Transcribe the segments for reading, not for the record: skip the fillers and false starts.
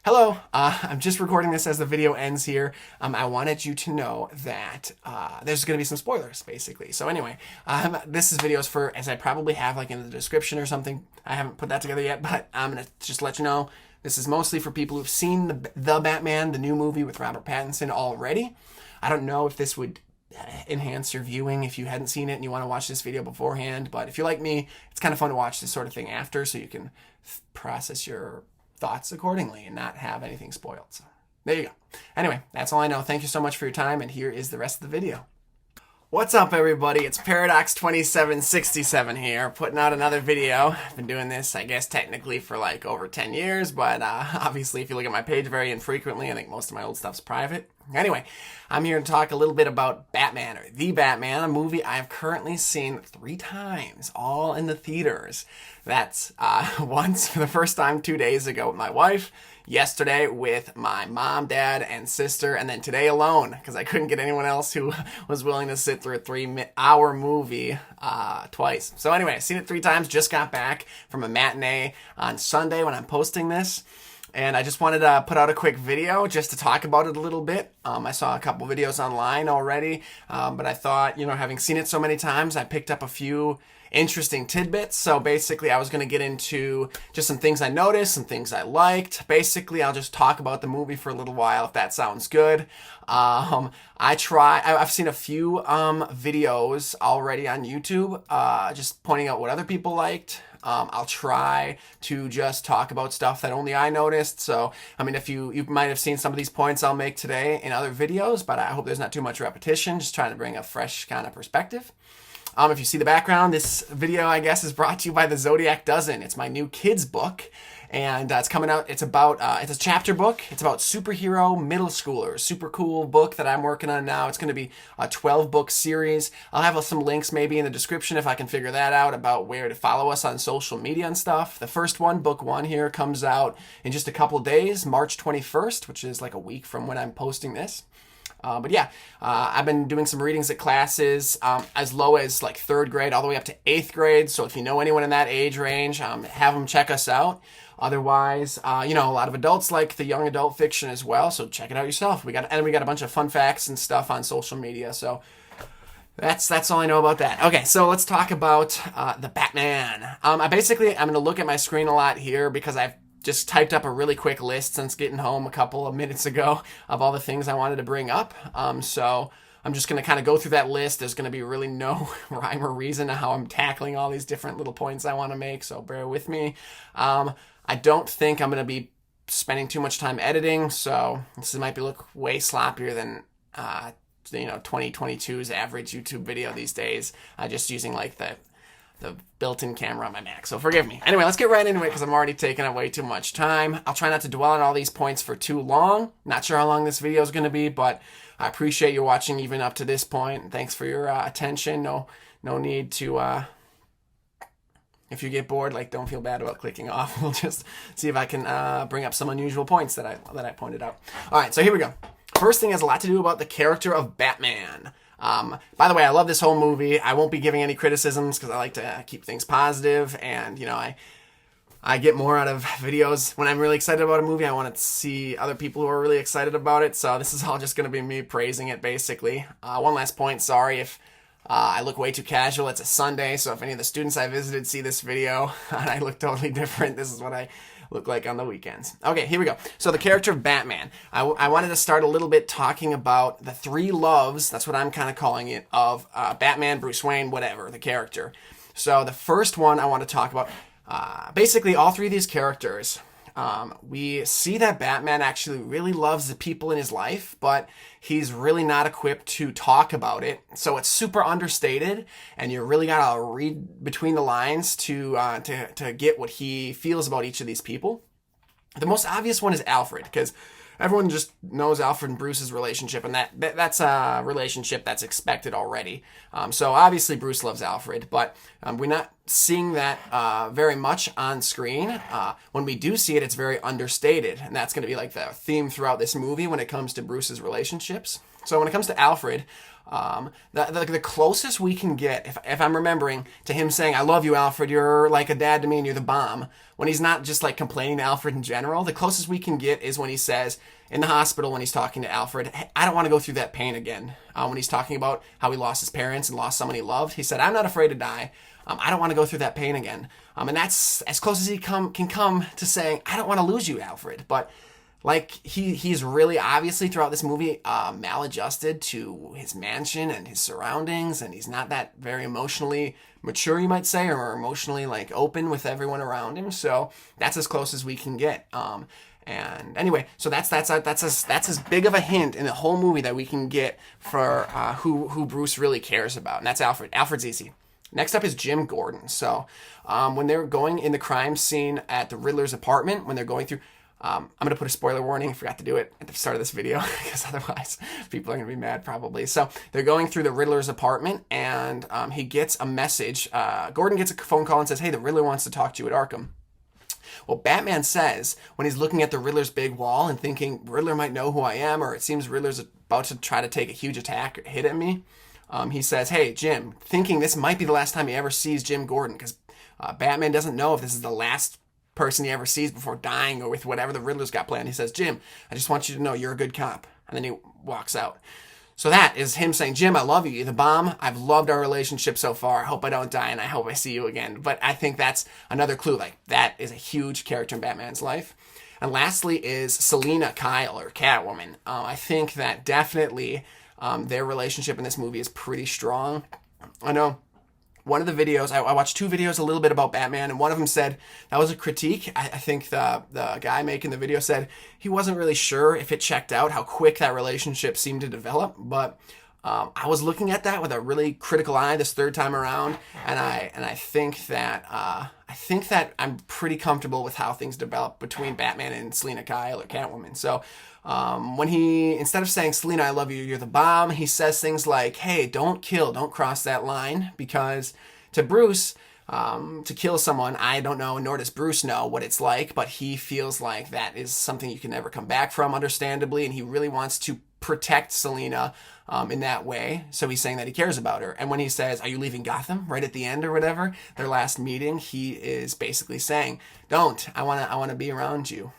Hello, I'm just recording this as the video ends here. I wanted you to know that there's going to be some spoilers, basically. So anyway, this is videos for, as I probably have like in the description or something. I haven't put that together yet, but I'm going to just let you know this is mostly for people who've seen the Batman, the new movie with Robert Pattinson already. I don't know if this would enhance your viewing if you hadn't seen it and you want to watch this video beforehand, but if you're like me, it's kind of fun to watch this sort of thing after so you can process your thoughts accordingly and not have anything spoiled. So there you go. Anyway, that's all I know. Thank you so much for your time, and here is the rest of the video. What's up, everybody? It's Paradox2767 here, putting out another video. I've been doing this, I guess, technically for like over 10 years, but obviously if you look at my page very infrequently, I think most of my old stuff's private. Anyway, I'm here to talk a little bit about Batman, or The Batman, a movie I've currently seen 3 times, all in the theaters. That's once for the first time 2 days ago with my wife, yesterday with my mom, dad, and sister, and then today alone, because I couldn't get anyone else who was willing to sit through a 3-hour movie twice. So anyway, I've seen it 3 times, just got back from a matinee on Sunday when I'm posting this. And I just wanted to put out a quick video just to talk about it a little bit. I saw a couple videos online already, but I thought, having seen it so many times, I picked up a few interesting tidbits. So basically, I was going to get into just some things I noticed, some things I liked. Basically, I'll just talk about the movie for a little while, if that sounds good. I've seen a few videos already on YouTube, just pointing out what other people liked. I'll try to just talk about stuff that only I noticed. So, I mean, if you might have seen some of these points I'll make today in other videos, but I hope there's not too much repetition, just trying to bring a fresh kind of perspective. If you see the background, this video, I guess, is brought to you by the Zodiac Dozen. It's my new kids book, and it's coming out. It's about, it's a chapter book. It's about superhero middle schoolers. Super cool book that I'm working on now. It's going to be a 12-book series. I'll have some links maybe in the description if I can figure that out about where to follow us on social media and stuff. The first one, book 1 here, comes out in just a couple days, March 21st, which is like a week from when I'm posting this. But yeah, I've been doing some readings at classes as low as like 3rd grade all the way up to 8th grade. So if you know anyone in that age range, have them check us out. Otherwise, a lot of adults like the young adult fiction as well. So check it out yourself. We got a bunch of fun facts and stuff on social media. So that's all I know about that. Okay, so let's talk about the Batman. I'm going to look at my screen a lot here because I've just typed up a really quick list since getting home a couple of minutes ago of all the things I wanted to bring up. So I'm just going to kind of go through that list. There's going to be really no rhyme or reason to how I'm tackling all these different little points I want to make, so bear with me. I don't think I'm going to be spending too much time editing, so this might look way sloppier than 2022's average YouTube video these days, just using like the built-in camera on my Mac, so forgive me. Anyway, let's get right into it because I'm already taking up way too much time. I'll try not to dwell on all these points for too long. Not sure how long this video is going to be, but I appreciate you watching even up to this point. Thanks for your attention. No need to, if you get bored, don't feel bad about clicking off. We'll just see if I can bring up some unusual points that I pointed out. All right, so here we go. First thing has a lot to do about the character of Batman. By the way, I love this whole movie. I won't be giving any criticisms because I like to keep things positive, and I get more out of videos when I'm really excited about a movie. I want to see other people who are really excited about it, so this is all just going to be me praising it, basically. One last point, sorry if I look way too casual. It's a Sunday, so if any of the students I visited see this video and I look totally different, this is what I look like on the weekends. Okay, here we go. So the character of Batman. I wanted to start a little bit talking about the 3 loves, that's what I'm kind of calling it, of Batman, Bruce Wayne, whatever, the character. So the first one I want to talk about, basically all 3 of these characters, we see that Batman actually really loves the people in his life, but he's really not equipped to talk about it. So it's super understated, and you really gotta read between the lines to get what he feels about each of these people. The most obvious one is Alfred, because everyone just knows Alfred and Bruce's relationship, and that's a relationship that's expected already. So obviously Bruce loves Alfred, but seeing that very much on screen. When we do see it, it's very understated, and that's going to be like the theme throughout this movie when it comes to Bruce's relationships. So when it comes to Alfred, the closest we can get, if I'm remembering, to him saying, "I love you, Alfred. You're like a dad to me, and you're the bomb." When he's not just like complaining to Alfred in general, the closest we can get is when he says in the hospital when he's talking to Alfred, "Hey, I don't want to go through that pain again." When he's talking about how he lost his parents and lost someone he loved, he said, "I'm not afraid to die. I don't want to go through that pain again." And that's as close as he can come to saying, "I don't want to lose you, Alfred." But like he's really obviously throughout this movie maladjusted to his mansion and his surroundings, and he's not that very emotionally mature, you might say, or emotionally like open with everyone around him. So that's as close as we can get. And anyway, so that's as big of a hint in the whole movie that we can get for who Bruce really cares about, and that's Alfred. Alfred's easy. Next up is Jim Gordon. So when they're going in the crime scene at the Riddler's apartment, when they're going through, I'm going to put a spoiler warning. I forgot to do it at the start of this video because otherwise people are going to be mad probably. So they're going through the Riddler's apartment, and he gets a message. Gordon gets a phone call and says, "Hey, the Riddler wants to talk to you at Arkham." Well, Batman says when he's looking at the Riddler's big wall and thinking Riddler might know who I am, or it seems Riddler's about to try to take a huge attack or hit at me, he says, "Hey, Jim," thinking this might be the last time he ever sees Jim Gordon, because Batman doesn't know if this is the last person he ever sees before dying or with whatever the Riddler's got planned. He says, "Jim, I just want you to know you're a good cop." And then he walks out. So that is him saying, "Jim, I love you. You're the bomb. I've loved our relationship so far. I hope I don't die, and I hope I see you again." But I think that's another clue. Like, that is a huge character in Batman's life. And lastly is Selina Kyle, or Catwoman. I think that definitely their relationship in this movie is pretty strong. I know one of the videos, I watched two videos a little bit about Batman, and one of them said that was a critique. I think the guy making the video said he wasn't really sure if it checked out how quick that relationship seemed to develop, but I was looking at that with a really critical eye this third time around, and I think that I'm pretty comfortable with how things develop between Batman and Selina Kyle, or Catwoman. So when he, instead of saying, "Selina, I love you, you're the bomb," he says things like, "Hey, don't cross that line," because to Bruce, to kill someone, I don't know, nor does Bruce know what it's like, but he feels like that is something you can never come back from, understandably, and he really wants to protect Selina in that way. So he's saying that he cares about her. And when he says, "Are you leaving Gotham?" right at the end or whatever, their last meeting, he is basically saying, "Don't. I want to be around you."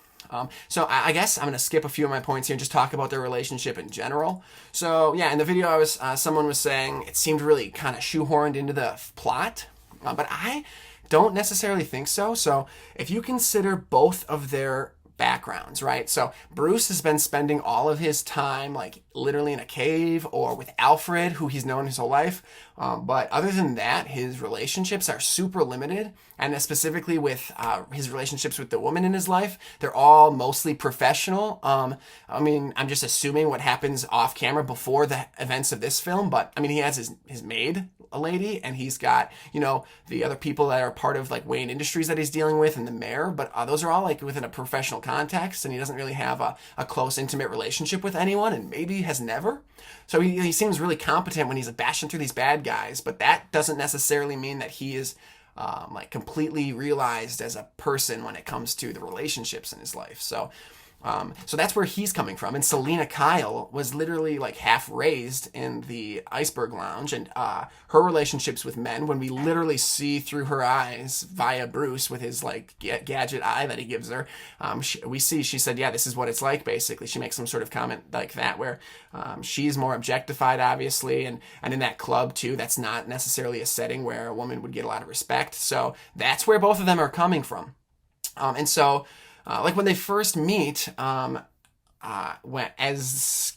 So I guess I'm going to skip a few of my points here and just talk about their relationship in general. So yeah, in the video someone was saying it seemed really kind of shoehorned into the plot, but I don't necessarily think so. So if you consider both of their backgrounds, right? So Bruce has been spending all of his time like literally in a cave or with Alfred, who he's known his whole life. But other than that, his relationships are super limited. And specifically with his relationships with the woman in his life, they're all mostly professional. I mean, I'm just assuming what happens off camera before the events of this film. But I mean, he has his maid, a lady, and he's got, you know, the other people that are part of like Wayne Industries that he's dealing with, and the mayor, but those are all like within a professional context, and he doesn't really have a close, intimate relationship with anyone, and maybe has never. So he seems really competent when he's bashing through these bad guys, but that doesn't necessarily mean that he is like completely realized as a person when it comes to the relationships in his life. So that's where he's coming from. And Selina Kyle was literally like half raised in the Iceberg Lounge, and her relationships with men, when we literally see through her eyes via Bruce with his like gadget eye that he gives her, she said, "Yeah, this is what it's like." Basically, she makes some sort of comment like that where she's more objectified, obviously, and in that club too, that's not necessarily a setting where a woman would get a lot of respect. So that's where both of them are coming from. And so like when they first meet, as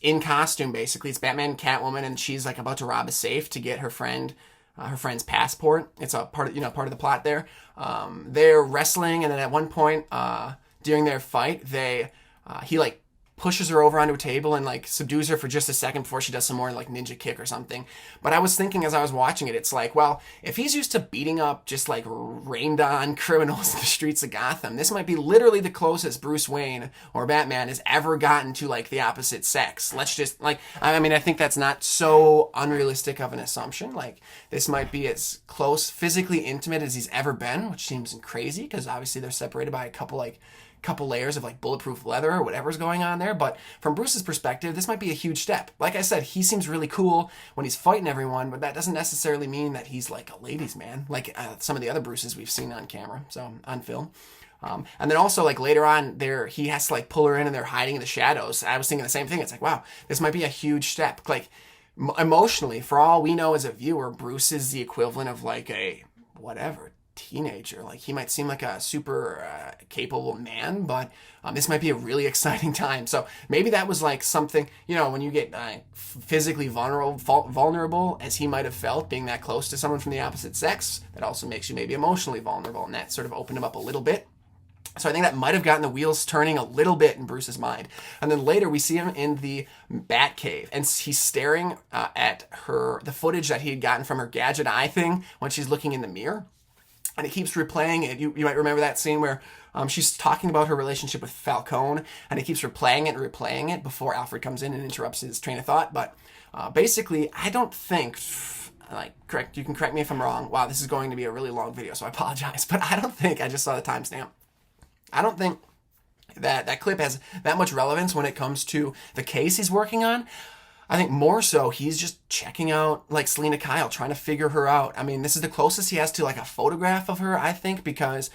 in costume, basically, it's Batman and Catwoman, and she's like about to rob a safe to get her friend's passport. It's a part of the plot there. They're wrestling, and then at one point during their fight, he like pushes her over onto a table and like subdues her for just a second before she does some more like ninja kick or something. But I was thinking as I was watching it, it's like, well, if he's used to beating up just like rained on criminals in the streets of Gotham, this might be literally the closest Bruce Wayne or Batman has ever gotten to like the opposite sex. Let's just like, I mean, I think that's not so unrealistic of an assumption. Like this might be as close, physically intimate as he's ever been, which seems crazy because obviously they're separated by a couple layers of like bulletproof leather or whatever's going on there. But from Bruce's perspective, this might be a huge step. Like I said, he seems really cool when he's fighting everyone, but that doesn't necessarily mean that he's like a ladies' man, like some of the other Bruces we've seen on camera, so on film. And then also like later on there, he has to like pull her in and they're hiding in the shadows. I was thinking the same thing. It's like, wow, this might be a huge step. Like emotionally, for all we know as a viewer, Bruce is the equivalent of like a whatever teenager. Like he might seem like a super capable man, but this might be a really exciting time. So maybe that was like something, you know, when you get physically vulnerable as he might have felt being that close to someone from the opposite sex, that also makes you maybe emotionally vulnerable, and that sort of opened him up a little bit. So I think that might have gotten the wheels turning a little bit in Bruce's mind. And then later we see him in the Batcave, and he's staring at the footage that he had gotten from her gadget eye thing when she's looking in the mirror. And it keeps replaying it. You might remember that scene where she's talking about her relationship with Falcone, and it keeps replaying it and replaying it before Alfred comes in and interrupts his train of thought. But basically, I don't think, you can correct me if I'm wrong. Wow, this is going to be a really long video, so I apologize. But I don't think, I just saw the timestamp. I don't think that clip has that much relevance when it comes to the case he's working on. I think more so he's just checking out like Selina Kyle, trying to figure her out. I mean, this is the closest he has to like a photograph of her, I think, because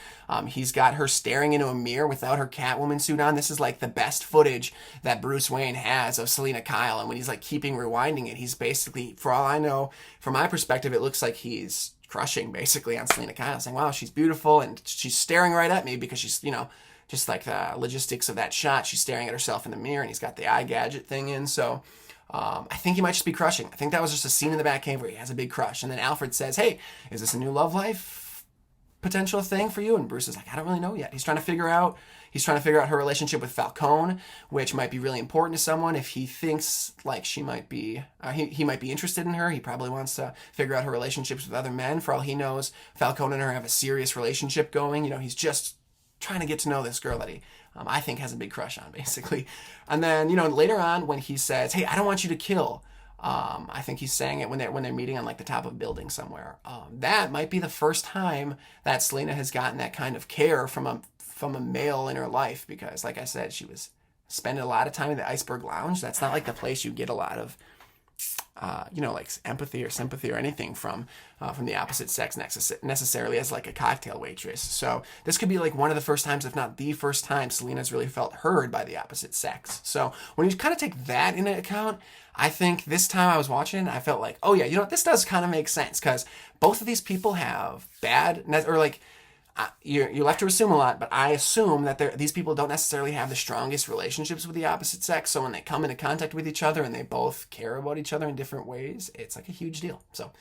he's got her staring into a mirror without her Catwoman suit on. This is like the best footage that Bruce Wayne has of Selina Kyle. And when he's like keeping rewinding it, he's basically, for all I know, from my perspective, it looks like he's crushing basically on Selina Kyle, saying, wow, she's beautiful. And she's staring right at me because she's, you know, just like the logistics of that shot. She's staring at herself in the mirror and he's got the eye gadget thing in. So I think he might just be crushing. I think that was just a scene in the Batcave where he has a big crush. And then Alfred says, hey, is this a new love life potential thing for you? And Bruce is like, I don't really know yet. He's trying to figure out her relationship with Falcone, which might be really important to someone. If he thinks like she might be, he might be interested in her. He probably wants to figure out her relationships with other men. For all he knows, Falcone and her have a serious relationship going. You know, he's just trying to get to know this girl that he, I think, has a big crush on, basically. And then, you know, later on when he says, hey, I don't want you to kill, I think he's saying it when they're meeting on like the top of a building somewhere. That might be the first time that Selina has gotten that kind of care from a male in her life, because like I said, she was spending a lot of time in the Iceberg Lounge. That's not like the place you get a lot of you know, like empathy or sympathy or anything from the opposite sex necessarily as like a cocktail waitress. So this could be like one of the first times, if not the first time, Selina's really felt heard by the opposite sex. So when you kind of take that into account, I think this time I was watching, I felt like, oh yeah, you know what, this does kind of make sense, because both of these people have bad, or like, you'll have to assume a lot, but I assume that these people don't necessarily have the strongest relationships with the opposite sex. So when they come into contact with each other and they both care about each other in different ways, it's like a huge deal. So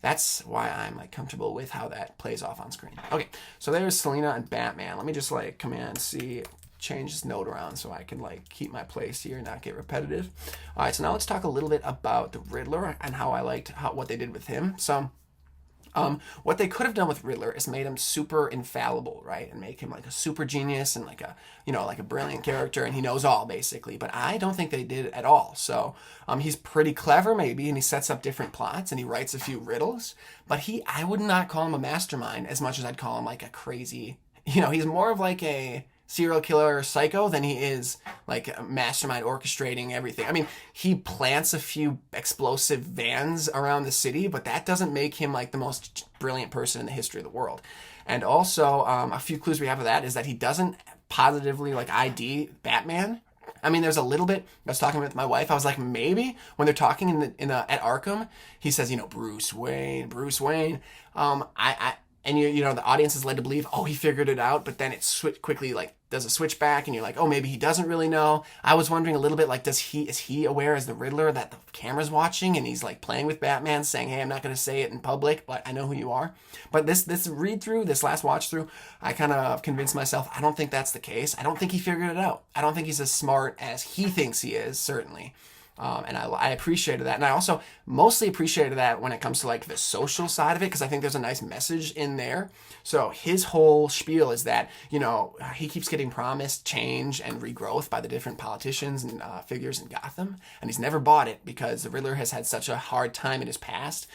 that's why I'm like comfortable with how that plays off on screen. Okay, so there's Selina and Batman. Let me just like Command C, change this note around so I can like keep my place here and not get repetitive. All right, so now let's talk a little bit about the Riddler and how I liked what they did with him. So what they could have done with Riddler is made him super infallible, right? And make him like a super genius and like a, you know, like a brilliant character, and he knows all basically. But I don't think they did at all. So he's pretty clever maybe, and he sets up different plots and he writes a few riddles, but I would not call him a mastermind as much as I'd call him like a crazy, you know, he's more of like a serial killer psycho than he is like a mastermind orchestrating everything. I mean, he plants a few explosive vans around the city, but that doesn't make him like the most brilliant person in the history of the world. And also, a few clues we have of that is that he doesn't positively like ID Batman. I mean, there's a little bit. I was talking with my wife. I was like, maybe when they're talking at Arkham, he says, you know, Bruce Wayne. and you know the audience is led to believe, oh, he figured it out, but then it quickly like does a switch back, and you're like, oh, maybe he doesn't really know. I was wondering a little bit like, is he aware as the Riddler that the camera's watching and he's like playing with Batman, saying, hey, I'm not going to say it in public, but I know who you are. But this read through, this last watch through, I kind of convinced myself I don't think that's the case. I don't think he figured it out. I don't think he's as smart as he thinks he is, certainly. And I appreciated that. And I also mostly appreciated that when it comes to like the social side of it, because I think there's a nice message in there. So his whole spiel is that, you know, he keeps getting promised change and regrowth by the different politicians and figures in Gotham. And he's never bought it because the Riddler has had such a hard time in his past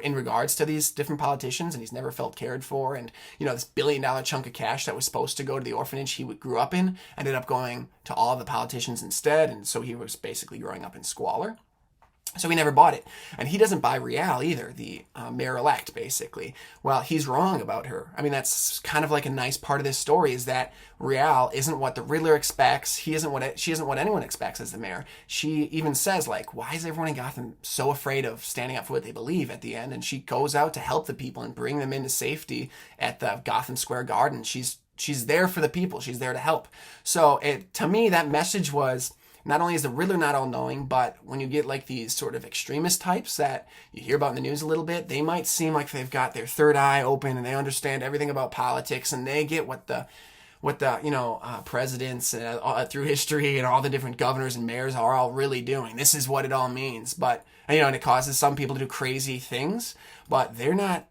in regards to these different politicians, and he's never felt cared for. And, you know, this $1 billion chunk of cash that was supposed to go to the orphanage he grew up in ended up going to all of the politicians instead. And so he was basically growing up in squalor. So he never bought it. And he doesn't buy Rial either, the mayor-elect, basically. Well, he's wrong about her. I mean, that's kind of like a nice part of this story, is that Rial isn't what the Riddler expects. She isn't what anyone expects as the mayor. She even says, like, why is everyone in Gotham so afraid of standing up for what they believe at the end? And she goes out to help the people and bring them into safety at the Gotham Square Garden. She's there for the people. She's there to help. So to me, that message was, not only is the Riddler not all-knowing, but when you get like these sort of extremist types that you hear about in the news a little bit, they might seem like they've got their third eye open and they understand everything about politics, and they get what the presidents through history and all the different governors and mayors are all really doing. This is what it all means. But, you know, and it causes some people to do crazy things, but they're not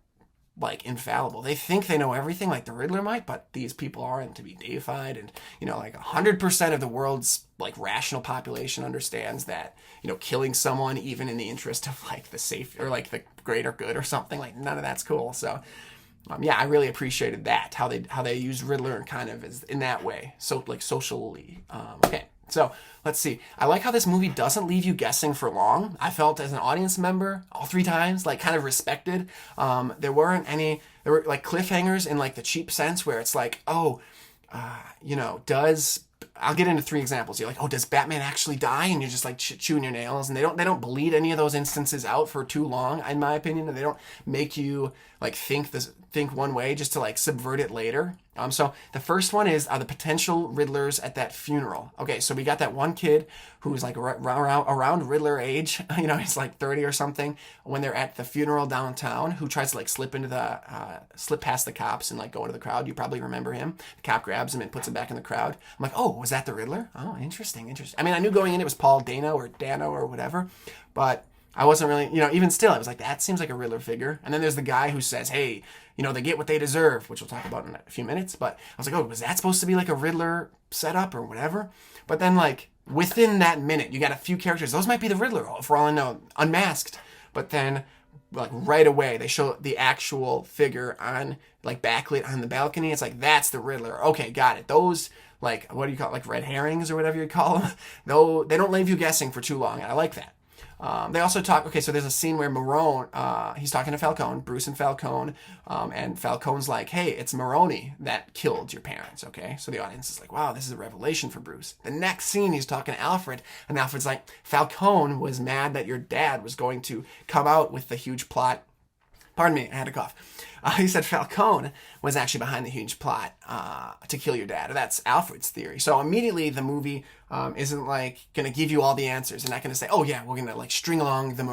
like infallible. They think they know everything like the Riddler might, but these people aren't to be deified. And, you know, like 100% of the world's like rational population understands that, you know, killing someone even in the interest of like the safe or like the greater good or something, like none of that's cool. So yeah, I really appreciated that, how they used Riddler kind of as in that way. So like socially. Okay. So let's see. I like how this movie doesn't leave you guessing for long. I felt as an audience member all 3 times, like kind of respected. There were like cliffhangers in like the cheap sense where it's like, oh, you know, I'll get into 3 examples. You're like, oh, does Batman actually die? And you're just like chewing your nails, and they don't bleed any of those instances out for too long, in my opinion. And they don't make you like think one way just to like subvert it later. So the first one is the potential Riddlers at that funeral. Okay, so we got that one kid who's like around Riddler age, you know, he's like 30 or something, when they're at the funeral downtown, who tries to like slip past the cops and like go into the crowd. You probably remember him. The cop grabs him and puts him back in the crowd. I'm like, oh, was that the Riddler? Oh, interesting. I mean, I knew going in it was Paul Dano or whatever, but I wasn't really, you know, even still, I was like, that seems like a Riddler figure. And then there's the guy who says, hey, you know, they get what they deserve, which we'll talk about in a few minutes. But I was like, oh, was that supposed to be like a Riddler setup or whatever? But then, like, within that minute, you got a few characters. Those might be the Riddler, for all I know, unmasked. But then, like, right away, they show the actual figure on, like, backlit on the balcony. It's like, that's the Riddler. Okay, got it. Those, like, what do you call it? Like red herrings or whatever you call them. Though they don't leave you guessing for too long. And I like that. They also talk, okay, so there's a scene where Marone, he's talking to Falcone, Bruce and Falcone, and Falcone's like, hey, it's Maroni that killed your parents, okay? So the audience is like, wow, this is a revelation for Bruce. The next scene, he's talking to Alfred, and Alfred's like, Falcone was mad that your dad was going to come out with the huge plot. Pardon me, I had a cough. He said Falcone was actually behind the huge plot to kill your dad. That's Alfred's theory. So immediately the movie isn't like going to give you all the answers. They're not going to say, oh yeah, we're going to like string along the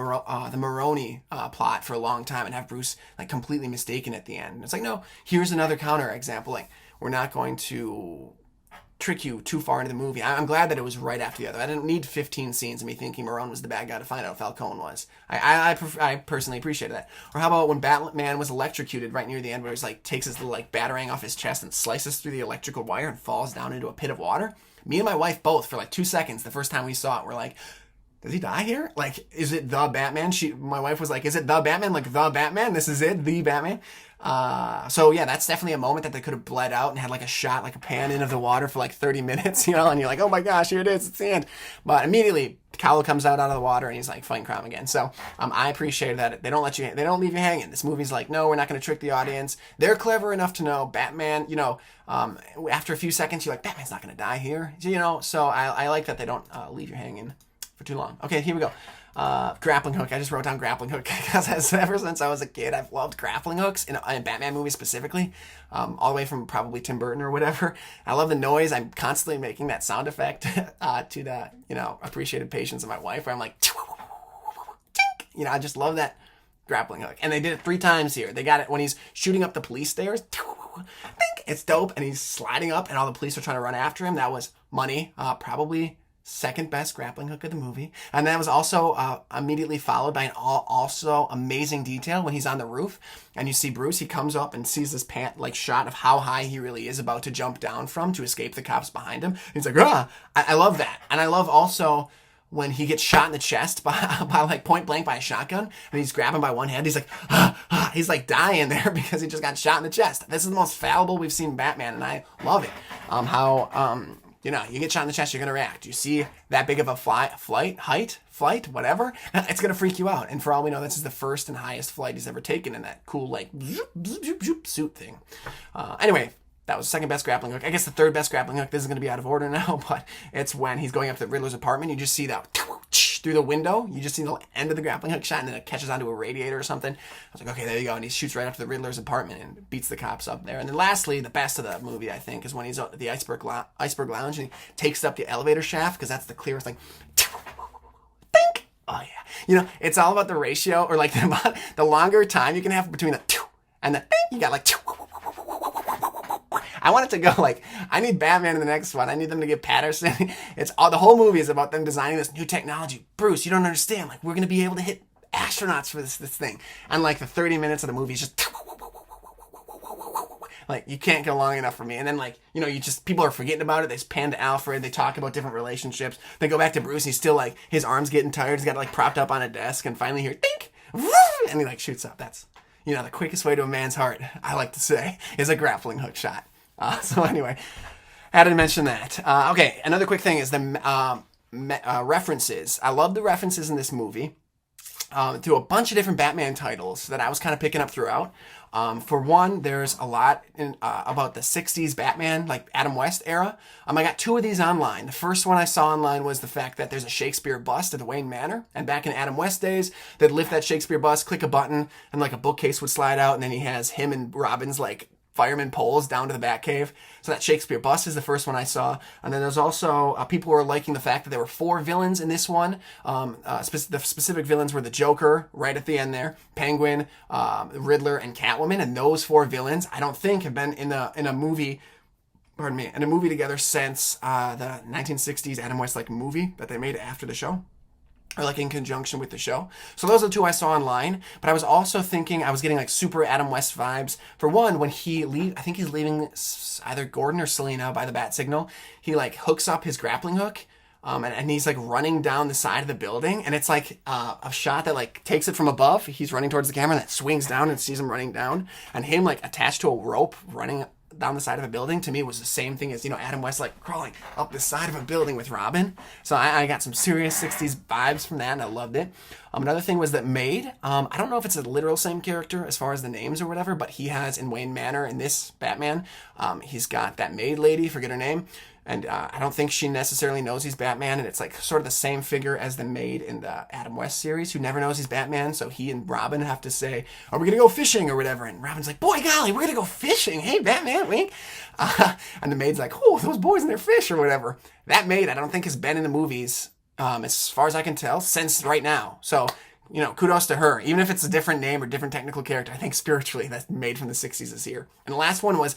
Maroni plot for a long time and have Bruce like completely mistaken at the end. It's like, no, here's another counter example. Like, we're not going to trick you too far into the movie. I'm glad that it was right after the other. I didn't need 15 scenes of me thinking Marone was the bad guy to find out who Falcone was. I personally appreciated that. Or how about when Batman was electrocuted right near the end, where he's like takes his little like batarang off his chest and slices through the electrical wire and falls down into a pit of water? Me and my wife both, for like 2 seconds, the first time we saw it, were like, does he die here? Like, is it the Batman? My wife was like, is it the Batman? Like, the Batman? This is it? The Batman? So yeah, that's definitely a moment that they could have bled out and had like a shot, like a pan in of the water for like 30 minutes, you know, and you're like, oh my gosh, here it is, it's the end. But immediately, Kal comes out of the water and he's like fighting crime again. So I appreciate that they don't leave you hanging. This movie's like, no, we're not going to trick the audience. They're clever enough to know Batman, you know, after a few seconds, you're like, Batman's not going to die here, you know. So I like that they don't leave you hanging for too long. Okay, here we go. Grappling Hook. I just wrote down Grappling Hook because ever since I was a kid, I've loved grappling hooks in Batman movies specifically, all the way from probably Tim Burton or whatever. I love the noise. I'm constantly making that sound effect to the appreciated patience of my wife, where I'm like, I just love that grappling hook. And they did it 3 times here. They got it when he's shooting up the police stairs. It's dope, and he's sliding up, and all the police are trying to run after him. That was money. Probably second best grappling hook of the movie. And that was also immediately followed by an also amazing detail when he's on the roof and you see Bruce. He comes up and sees this shot of how high he really is about to jump down from to escape the cops behind him. He's like, ah! I love that. And I love also when he gets shot in the chest by like point blank by a shotgun, and he's grabbing by one hand. He's like, he's like dying there because he just got shot in the chest. This is the most fallible we've seen Batman, and I love it. You get shot in the chest, you're going to react. You see that big of a flight, whatever, it's going to freak you out. And for all we know, this is the first and highest flight he's ever taken in that cool, like, zoop, zoop, zoop, zoop, suit thing. Anyway, that was the second best grappling hook. I guess the third best grappling hook, this is going to be out of order now, but it's when he's going up to the Riddler's apartment. You just see that through the window. You just see the end of the grappling hook shot, and then it catches onto a radiator or something. I was like, okay, there you go. And he shoots right up to the Riddler's apartment and beats the cops up there. And then lastly, the best of the movie, I think, is when he's at the Iceberg Lounge and he takes up the elevator shaft, because that's the clearest, like, think. Oh, yeah. It's all about the ratio, or like the longer time you can have between the and the you got like I want it to go like, I need Batman in the next one. I need them to get Patterson. The whole movie is about them designing this new technology. Bruce, you don't understand. Like, we're going to be able to hit astronauts for this thing. And like the 30 minutes of the movie is just like, you can't go long enough for me. And then like, people are forgetting about it. They pan to Alfred. They talk about different relationships. They go back to Bruce. He's still like, his arm's getting tired. He's got like propped up on a desk. And finally here, dink, and he like shoots up. That's, the quickest way to a man's heart, I like to say, is a grappling hook shot. So anyway, I had to mention that. Okay, another quick thing is the references. I love the references in this movie to a bunch of different Batman titles that I was kind of picking up throughout. For one, there's a lot about the 60s Batman, like Adam West era. I got 2 of these online. The first one I saw online was the fact that there's a Shakespeare bust at the Wayne Manor. And back in Adam West days, they'd lift that Shakespeare bust, click a button, and like a bookcase would slide out, and then he has him and Robin's like fireman poles down to the Batcave. So that Shakespeare bust is the first one I saw. And then there's also people who are liking the fact that there were 4 villains in this one. The specific villains were the Joker, right at the end there, Penguin, Riddler, and Catwoman. And those 4 villains, I don't think, have been in a movie together since the 1960s Adam West movie that they made after the show, or like in conjunction with the show. So those are the 2 I saw online. But I was also thinking, I was getting like super Adam West vibes. For one, when I think he's leaving either Gordon or Selina by the bat signal, he like hooks up his grappling hook, and he's like running down the side of the building, and it's like a shot that like takes it from above. He's running towards the camera, and that swings down and sees him running down, and him like attached to a rope running down the side of a building, to me was the same thing as Adam West like crawling up the side of a building with Robin. So I got some serious 60s vibes from that, and I loved it. Another thing was that Maid, I don't know if it's a literal same character as far as the names or whatever, but he has in Wayne Manor in this Batman, he's got that maid lady, forget her name, and I don't think she necessarily knows he's Batman, and it's like sort of the same figure as the Maid in the Adam West series, who never knows he's Batman, so he and Robin have to say, are we going to go fishing or whatever? And Robin's like, boy golly, we're going to go fishing. Hey, Batman, wink. And the Maid's like, oh, those boys and their fish or whatever. That Maid, I don't think has been in the movies, as far as I can tell, since right now. So, kudos to her. Even if it's a different name or different technical character, I think spiritually that Maid from the 60s is here. And the last one was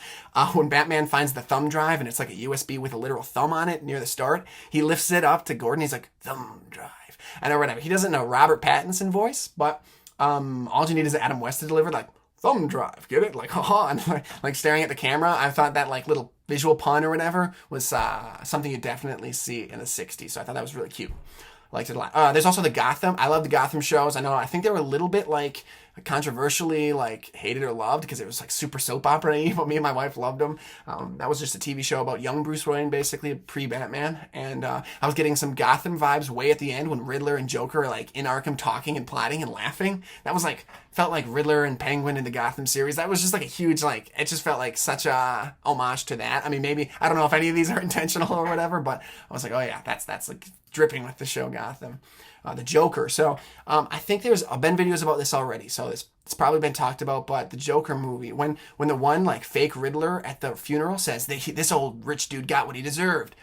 when Batman finds the thumb drive, and it's like a USB with a literal thumb on it near the start. He lifts it up to Gordon. He's like, thumb drive. And or whatever. He doesn't know Robert Pattinson voice, but all you need is Adam West to deliver, like, thumb drive. Get it? Like, haha. And like staring at the camera. I thought that like little visual pun or whatever was something you definitely see in the 60s. So I thought that was really cute. Liked it a lot. There's also the Gotham. I love the Gotham shows. I think they were a little bit like controversially like hated or loved because it was like super soap opera-y, but me and my wife loved them. That was just a TV show about young Bruce Wayne, basically pre-Batman, and I was getting some Gotham vibes way at the end when Riddler and Joker are like in Arkham talking and plotting and laughing. That was like felt like Riddler and Penguin in the Gotham series. That was just like a huge like it just felt like such a homage to that. I mean, maybe I don't know if any of these are intentional or whatever, but I was like, oh yeah, that's like dripping with the show Gotham. The Joker. So I think there's been videos about this already. So it's probably been talked about. But the Joker movie, when the one like fake Riddler at the funeral says that this old rich dude got what he deserved.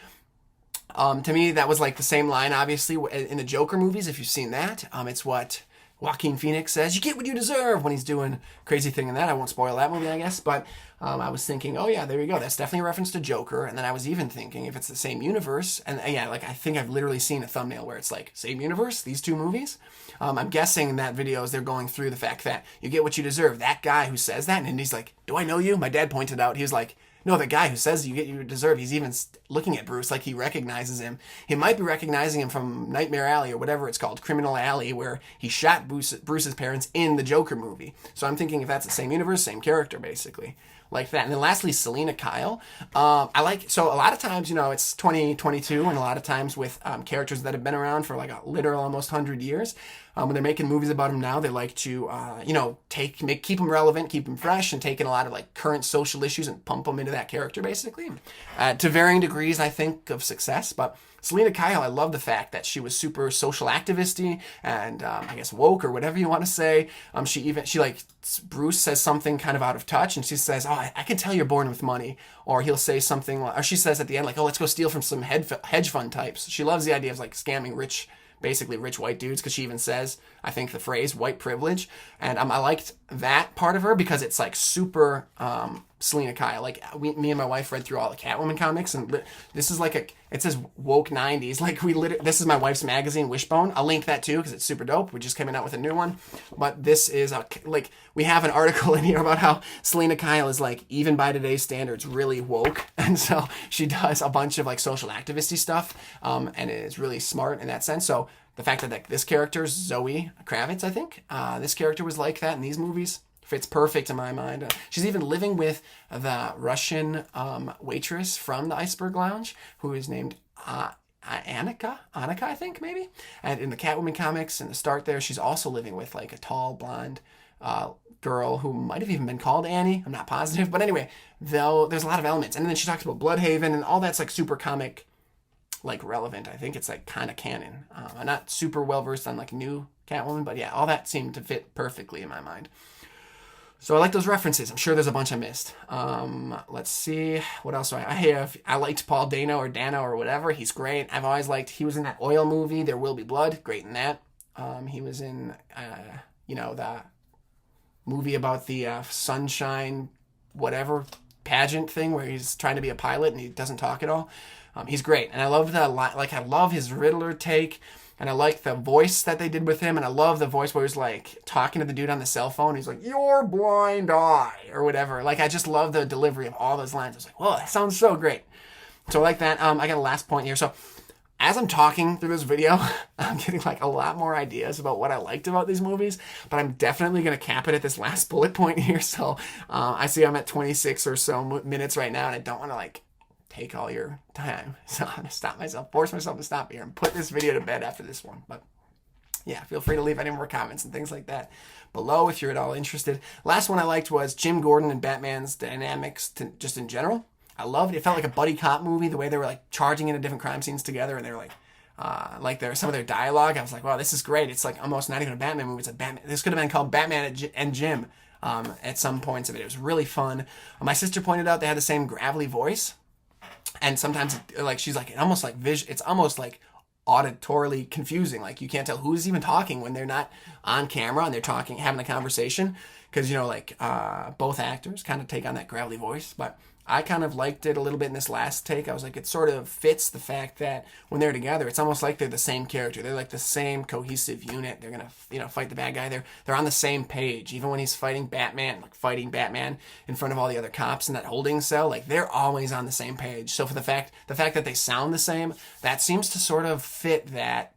To me, that was like the same line, obviously, in the Joker movies. If you've seen that, it's what Joaquin Phoenix says, you get what you deserve, when he's doing crazy thing in that. I won't spoil that movie, I guess. But I was thinking, oh yeah, there you go. That's definitely a reference to Joker. And then I was even thinking if it's the same universe. And yeah, like I think I've literally seen a thumbnail where it's like, same universe, these two movies. I'm guessing in that video is they're going through the fact that you get what you deserve. That guy who says that, and he's like, do I know you? My dad pointed out, he was like, no, the guy who says you get you deserve, he's even looking at Bruce like he recognizes him. He might be recognizing him from Nightmare Alley or whatever it's called, Criminal Alley, where he shot Bruce's parents in the Joker movie. So I'm thinking if that's the same universe, same character, basically. Like that. And then lastly, Selena Kyle. So a lot of times, it's 2022, and a lot of times with characters that have been around for like a literal almost 100 years, when they're making movies about them now, they like to, keep them relevant, keep them fresh, and take in a lot of like current social issues and pump them into that character, basically. To varying degrees, I think, of success. But Selena Kyle, I love the fact that she was super social activist-y and I guess woke or whatever you want to say. Bruce says something kind of out of touch, and she says, oh, I can tell you're born with money. Or he'll say something, or she says at the end, like, oh, let's go steal from some hedge fund types. She loves the idea of like scamming rich white dudes, because she even says, I think, the phrase white privilege. And I liked that part of her because it's like super Selena Kyle. Like me and my wife read through all the Catwoman comics, and this is like it says woke 90s. Like this is my wife's magazine, Wishbone. I'll link that too because it's super dope. We're just coming out with a new one. But this is we have an article in here about how Selena Kyle is like, even by today's standards, really woke. And so she does a bunch of like social activisty stuff, and is really smart in that sense. So the fact that this character, Zoe Kravitz, I think, this character was like that in these movies, fits perfect in my mind. She's even living with the Russian waitress from the Iceberg Lounge, who is named Annika, I think, maybe. And in the Catwoman comics, in the start there, she's also living with like a tall, blonde girl who might have even been called Annie. I'm not positive. But anyway, though, there's a lot of elements. And then she talks about Bloodhaven, and all that's like super comic, like relevant. I think it's like kind of canon. I'm not super well versed on like new Catwoman, but yeah, all that seemed to fit perfectly in my mind. So I like those references. I'm sure there's a bunch I missed. Let's see. What else do I have? I liked Paul Dano or whatever. He's great. I've always liked, he was in that Oil movie, There Will Be Blood. Great in that. He was in, the movie about the sunshine, whatever, pageant thing where he's trying to be a pilot and he doesn't talk at all. He's great. And I love I love his Riddler take. And I like the voice that they did with him. And I love the voice where he's like talking to the dude on the cell phone. He's like, your blind eye, or whatever. Like, I just love the delivery of all those lines. I was like, whoa, that sounds so great. So I like that. I got a last point here. So as I'm talking through this video, I'm getting like a lot more ideas about what I liked about these movies. But I'm definitely going to cap it at this last bullet point here. So I see I'm at 26 or so minutes right now. And I don't want to like take all your time. So I'm going to force myself to stop here and put this video to bed after this one. But yeah, feel free to leave any more comments and things like that below if you're at all interested. Last one I liked was Jim Gordon and Batman's dynamics just in general. I loved it. It felt like a buddy cop movie, the way they were like charging into different crime scenes together, and they were like there some of their dialogue. I was like, wow, this is great. It's like almost not even a Batman movie. It's a Batman. This could have been called Batman and Jim at some points of it. It was really fun. My sister pointed out they had the same gravelly voice. And sometimes, like, she's like, it's almost like auditorily confusing. Like, you can't tell who's even talking when they're not on camera and they're talking, having a conversation. Because, both actors kind of take on that gravelly voice. But I kind of liked it a little bit in this last take. I was like, it sort of fits the fact that when they're together, it's almost like they're the same character. They're like the same cohesive unit. They're going to, fight the bad guy. They're on the same page. Even when he's fighting Batman in front of all the other cops in that holding cell, like they're always on the same page. So for the fact that they sound the same, that seems to sort of fit that.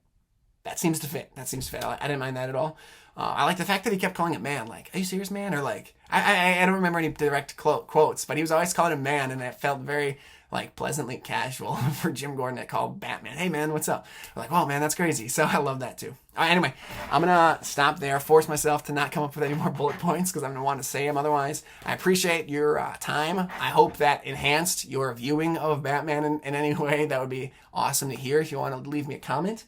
That seems to fit. I didn't mind that at all. I like the fact that he kept calling it man. Like, are you serious, man? Or like, I don't remember any direct quotes, but he was always calling him man, and it felt very like pleasantly casual for Jim Gordon to call Batman, hey man, what's up? We're like, oh man, that's crazy. So I love that too. All right, anyway, I'm gonna stop there, force myself to not come up with any more bullet points because I'm gonna want to say them otherwise. I appreciate your time. I hope that enhanced your viewing of Batman in any way. That would be awesome to hear if you want to leave me a comment.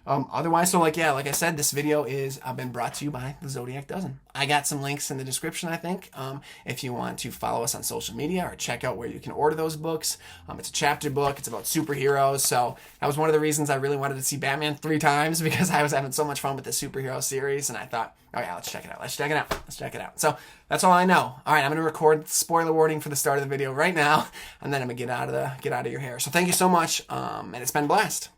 Otherwise, so like I said, this video is been brought to you by the Zodiac Dozen. I got some links in the description, I think, if you want to follow us on social media or check out where you can order those books. It's a chapter book. It's about superheroes. So that was one of the reasons I really wanted to see Batman 3 times, because I was having so much fun with the superhero series, and I thought, oh yeah, let's check it out. Let's check it out. Let's check it out. So that's all I know. All right, I'm gonna record spoiler warning for the start of the video right now, and then I'm gonna get out of your hair. So thank you so much, and it's been a blast.